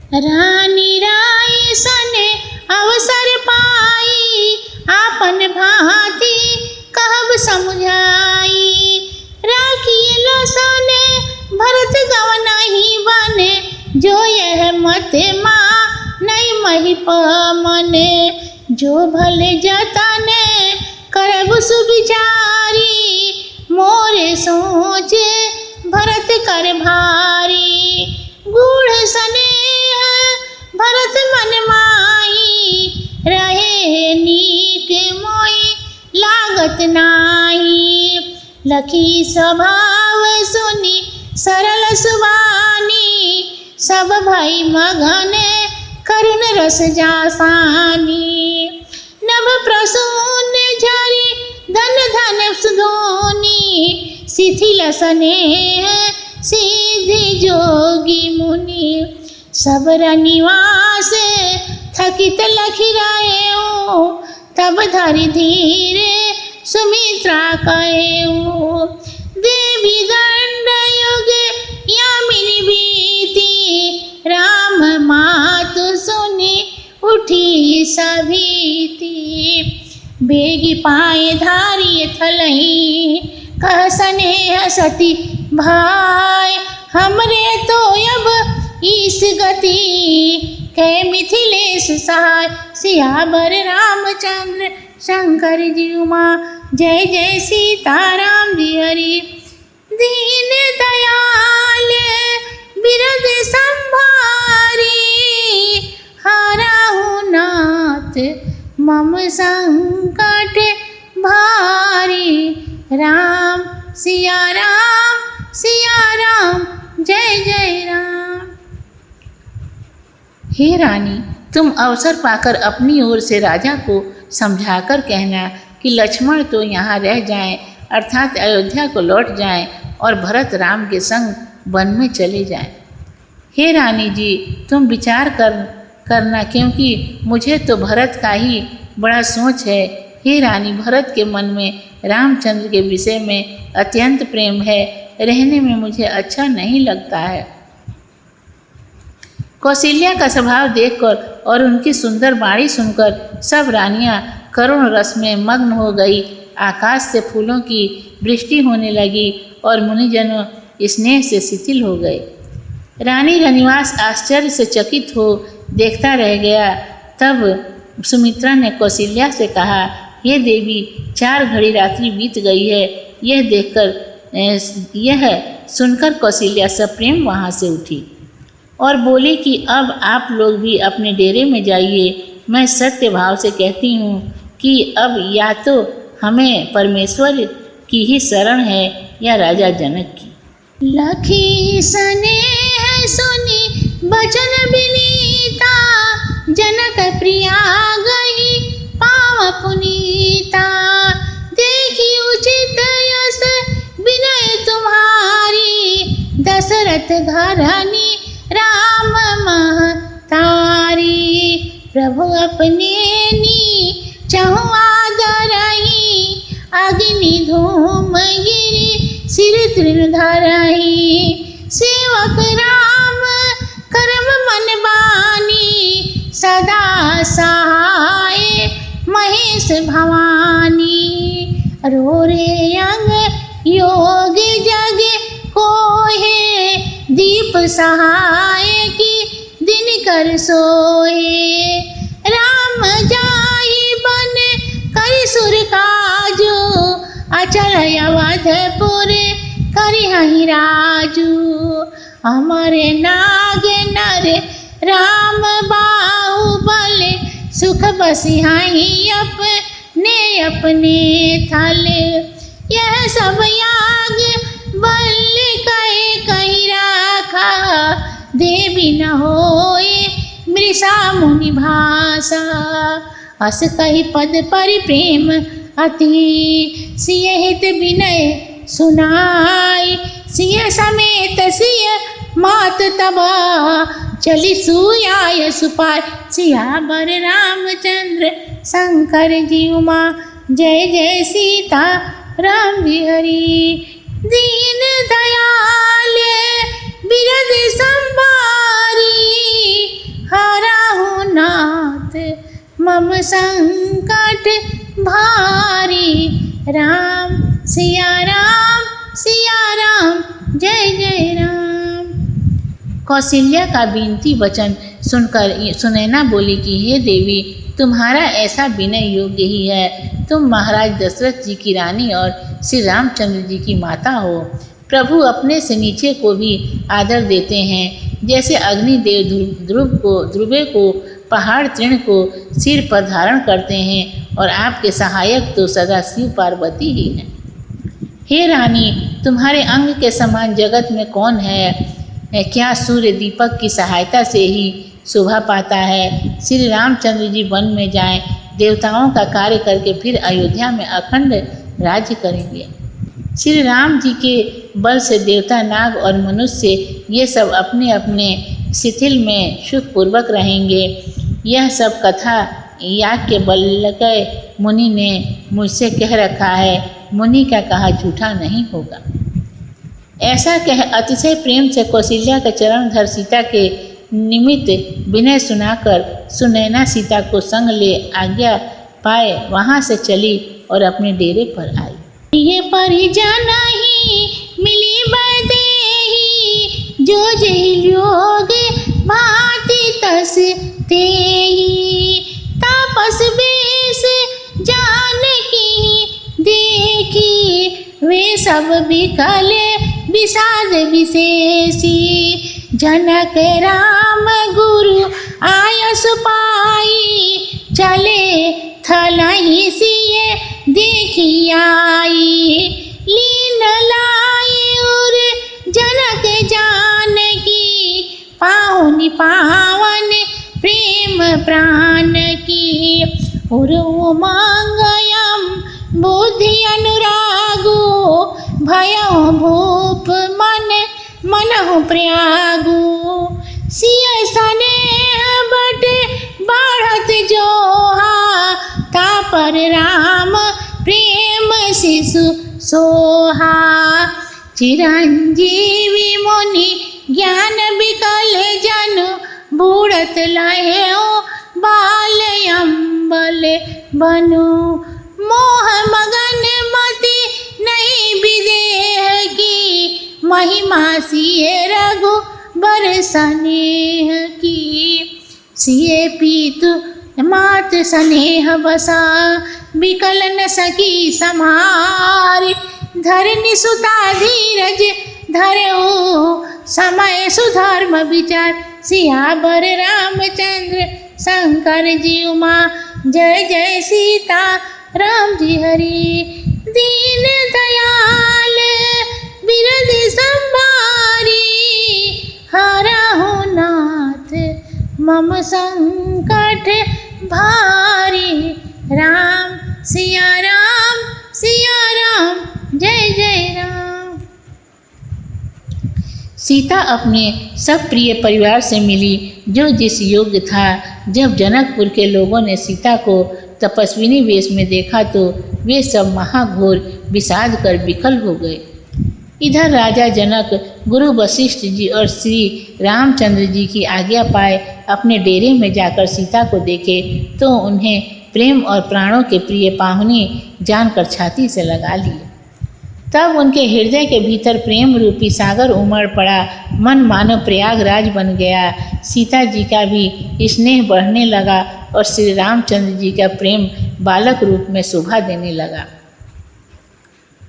रानी राय सने अवसर पाई, आपन भांति कहब समझाई। राखिए लो सने भरत गव नहीं बने, जो यह मत माँ नहीं महिप मने। जो भले जतने करब सुविचारी, मोरे सोचे भरत कर भारी। गूढ़ स्नेह भरत मन माई, रहे नीक मोई लागत नाही। लखी स्वभाव सुनी सरल सुबानी, सब भाई मगन करुण रस जासानी। नभ प्रसून झरी धन धन सुधोनी, शिथिल स्नेह सिद्धि जोगी मुनि। सबरा निवास थकित लखी रहे, तब धरि धीरे सुमित्रा कहेऊ। देवी दंड युग यामिनी बीती, राम मातु सुनी उठी सभीति। बेगी पाए धारिय थलही, कह स्नेह सती भाई। हमरे तो अब ईस गति, कै मिथिलेश सहाय। सियावर रामचंद्र शंकर जी उमा, जय जय सीताराम जी हरि। दीन दयाल बिरद संभारी, हरहु नाथ मम संकट भारी। राम सिया राम जय जय राम। हे रानी, तुम अवसर पाकर अपनी ओर से राजा को समझाकर कहना कि लक्ष्मण तो यहाँ रह जाएं, अर्थात अयोध्या को लौट जाएं और भरत राम के संग वन में चले जाएं। हे रानी जी, तुम विचार करना, क्योंकि मुझे तो भरत का ही बड़ा सोच है। हे रानी, भरत के मन में रामचंद्र के विषय में अत्यंत प्रेम है, रहने में मुझे अच्छा नहीं लगता है। कौशल्या का स्वभाव देखकर और उनकी सुंदर वाणी सुनकर सब रानियां करुण रस में मग्न हो गई। आकाश से फूलों की वृष्टि होने लगी और मुनिजनों स्नेह से शिथिल हो गए। रानी रनिवास आश्चर्य से चकित हो देखता रह गया। तब सुमित्रा ने कौशल्या से कहा, हे देवी, 4 घड़ी रात्रि बीत गई है। यह सुनकर कौशल्या सप्रेम वहाँ से उठी और बोली कि अब आप लोग भी अपने डेरे में जाइए। मैं सत्य भाव से कहती हूँ कि अब या तो हमें परमेश्वर की ही शरण है या राजा जनक की। लखी स्नेह सुनी बचन विनीता, जनक प्रिया गई पाव पुनीता। देखी उचित यस विनय तुम्हारी, दशरथ घरानी राम महतारी। प्रभु अपने नी चहु आदरही, अग्नि धूम गिरी सिर तृण धरही। सेवक राम करम मन बानी, सदा सहाय महेश भवानी। रोरे अंग योग जग कोहे, दीप सहाय की दिन कर सोए। राम जाई बन करि सुर काजू, अचल अवधपुर करिहहि राजू। अमर नाग नर राम बाहुबल, सुख बसिहहि अपने अपने थल। यह सब याग बल कही राखा, देवी न होए मृषा मुनि भाषा। अस कही पद परिप्रेम अति, सिय हित विनय सुनाई। सिय समेत सिय मात तबा, चली सुयाय सुपाय। सियावर रामचंद्र शंकर जी उमा, जय जय सीता राम जी हरि। दीन दयाल बिरद संभारी, संकट भारी। राम सिया राम जय जय राम। कौशल्या का विनती वचन सुनकर सुनैना बोली कि हे देवी, तुम्हारा ऐसा विनय योग्य ही है। तुम महाराज दशरथ जी की रानी और श्री रामचंद्र जी की माता हो। प्रभु अपने से नीचे को भी आदर देते हैं, जैसे अग्निदेव ध्रुवे को पहाड़ तृण को सिर पर धारण करते हैं, और आपके सहायक तो सदा शिव पार्वती ही हैं। हे रानी, तुम्हारे अंग के समान जगत में कौन है? क्या सूर्य दीपक की सहायता से ही शोभा पाता है? श्री रामचंद्र जी वन में जाएं, देवताओं का कार्य करके फिर अयोध्या में अखंड राज्य करेंगे। श्री राम जी के बल से देवता, नाग और मनुष्य ये सब अपने अपने शिथिल में सुखपूर्वक रहेंगे। यह सब कथा याज्ञवल्क्य मुनि ने मुझसे कह रखा है। मुनि का कहा झूठा नहीं होगा। ऐसा कह अतिशय प्रेम से कौशल्या के चरण धर सीता के निमित्त विनय सुनाकर सुनैना सीता को संग ले आज्ञा पाए वहाँ से चली और अपने डेरे पर आई। ये परिजन ही मिली बदेही, जो जही योग भांति तस तेही। तापस बेस जानकी देखी, वे सब विकल विषाद विशेषी। जनक राम गुरु आयस पाई, चले थलहि सिए देखी आई। लीन लाई उर जनक जानकी, पाहुनि पावन प्रेम प्राण की। उर उमंगयम बुद्धि अनुरागो, भयउ भूप मनहु प्रयागो। सिय स्नेह बट बढ़त जोहा, तापर राम प्रेम शिशु सोहा। चिरंजीवी मुनि ज्ञान विकल जनु, बूढ़त लहेओ बाल अम्बल बनु। मोह मगन मति नहीं विदेह की, महिमा सिए रघु बर स्नेह की। सिए पीतु मात स्नेह बसा, विकल न सकी समार। धरनी सुता धीरज धरऊ, समय सुधर्म विचार। सियावर रामचंद्र शंकर जी उमा, जय जय सीता राम जी हरि। दीन दयाल बिरद संभारी, हरहु नाथ मम संकट भारी। राम सिया राम जय जय राम। सीता अपने सब प्रिय परिवार से मिली, जो जिस योग्य था। जब जनकपुर के लोगों ने सीता को तपस्विनी वेश में देखा तो वे सब महाघोर विषाद कर विकल हो गए। इधर राजा जनक गुरु वशिष्ठ जी और श्री रामचंद्र जी की आज्ञा पाए अपने डेरे में जाकर सीता को देखे तो उन्हें प्रेम और प्राणों के प्रिय पाहुनी जानकर छाती से लगा लिए। तब उनके हृदय के भीतर प्रेम रूपी सागर उमड़ पड़ा। मन मानो प्रयागराज बन गया। सीता जी का भी स्नेह बढ़ने लगा और श्री रामचंद्र जी का प्रेम बालक रूप में शोभा देने लगा।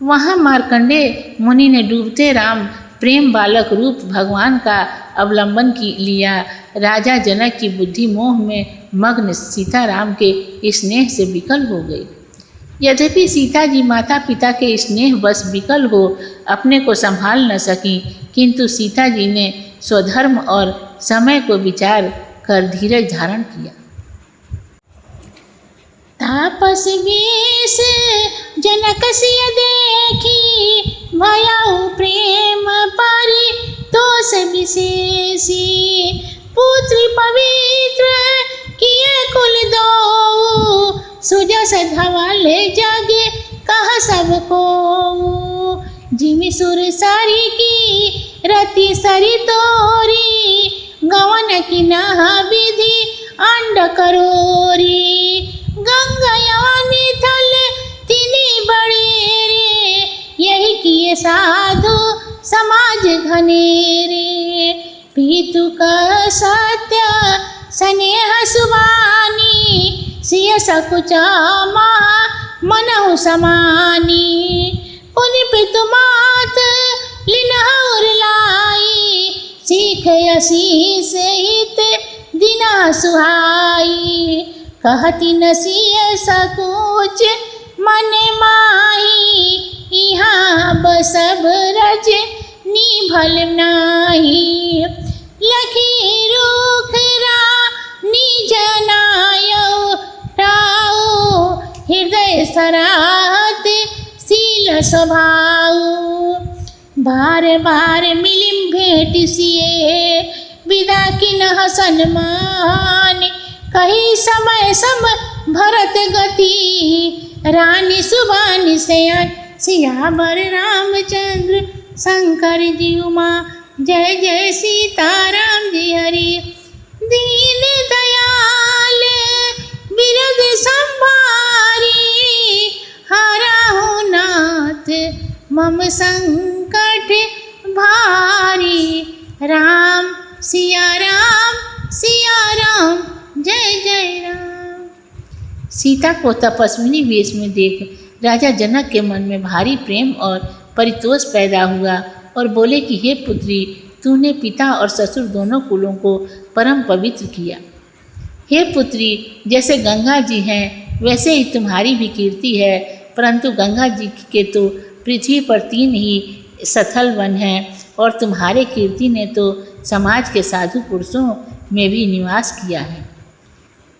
वहाँ मार्कंडेय मुनि ने डूबते राम प्रेम बालक रूप भगवान का अवलंबन लिया। राजा जनक की बुद्धि मोह में मग्न सीताराम के स्नेह से विकल हो गई। यद्यपि सीता जी माता पिता के स्नेह बस विकल हो अपने को संभाल न सकी, किंतु सीता जी ने स्वधर्म और समय को विचार कर धीरज धारण किया। तापस वेश जनक सिय देखी, भयउ प्रेम परितोष विशेषी। पुत्री पवित्र किए कुल दो, सुजस धवल जग कह सबको। जिमि सुर सरी की रति सरी तोरी, गवन की नह विधि अंड करोरी। साधु समाज घनेरे। पीतु का सत्य स्नेह सुबानी, सिय सकुचा मनहु समानी। पुनि पितु मात लिनहुर लाई, सीख असीस हित दिना सुहाई। कहती न सिय सकुच मन माही, यहाँ बसब रज निभल नाही। लखी रूखरा निज नायो टाऊ, हृदय सराहत सील स्वभाव। बार बार मिलिम भेंट सिए, विदा किन्ह सन्मान। कही समय सम भरत गति, रानी सुबानी सयान। सियावर रामचंद्र शंकर जी उमा, जय जय सीताराम जी हरि। दीन दयाल बिरद संभारी, हरहु नाथ मम संकट भारी। राम सिया राम जय जय राम। सीता को तपस्विनी वेश में देख राजा जनक के मन में भारी प्रेम और परितोष पैदा हुआ और बोले कि हे पुत्री, तूने पिता और ससुर दोनों कुलों को परम पवित्र किया। हे पुत्री, जैसे गंगा जी हैं वैसे ही तुम्हारी भी कीर्ति है, परंतु गंगा जी के तो पृथ्वी पर 3 ही सथल वन हैं और तुम्हारे कीर्ति ने तो समाज के साधु पुरुषों में भी निवास किया है।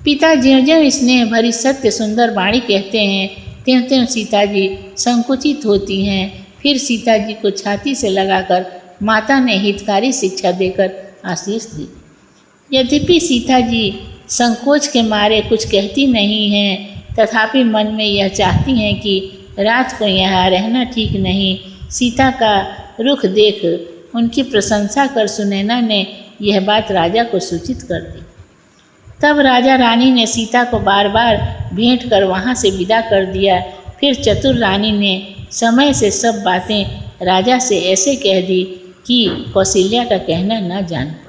पिता ज्यों ज्यों स्नेह भरी सत्य सुंदर वाणी कहते हैं, त्यों त्यों सीता जी संकुचित होती हैं। फिर सीता जी को छाती से लगाकर माता ने हितकारी शिक्षा देकर आशीष दी। यद्यपि सीता जी संकोच के मारे कुछ कहती नहीं हैं, तथापि मन में यह चाहती हैं कि रात को यहाँ रहना ठीक नहीं। सीता का रुख देख उनकी प्रशंसा कर सुनैना ने यह बात राजा को सूचित कर दी। तब राजा रानी ने सीता को बार बार भेंट कर वहाँ से विदा कर दिया। फिर चतुर रानी ने समय से सब बातें राजा से ऐसे कह दी कि कौशल्या का कहना न जान पड़े।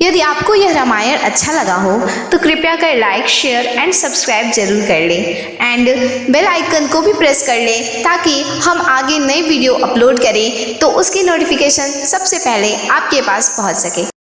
यदि आपको यह रामायण अच्छा लगा हो तो कृपया कर लाइक, शेयर एंड सब्सक्राइब जरूर कर लें एंड बेल आइकन को भी प्रेस कर लें, ताकि हम आगे नई वीडियो अपलोड करें तो उसकी नोटिफिकेशन सबसे पहले आपके पास पहुंच सके।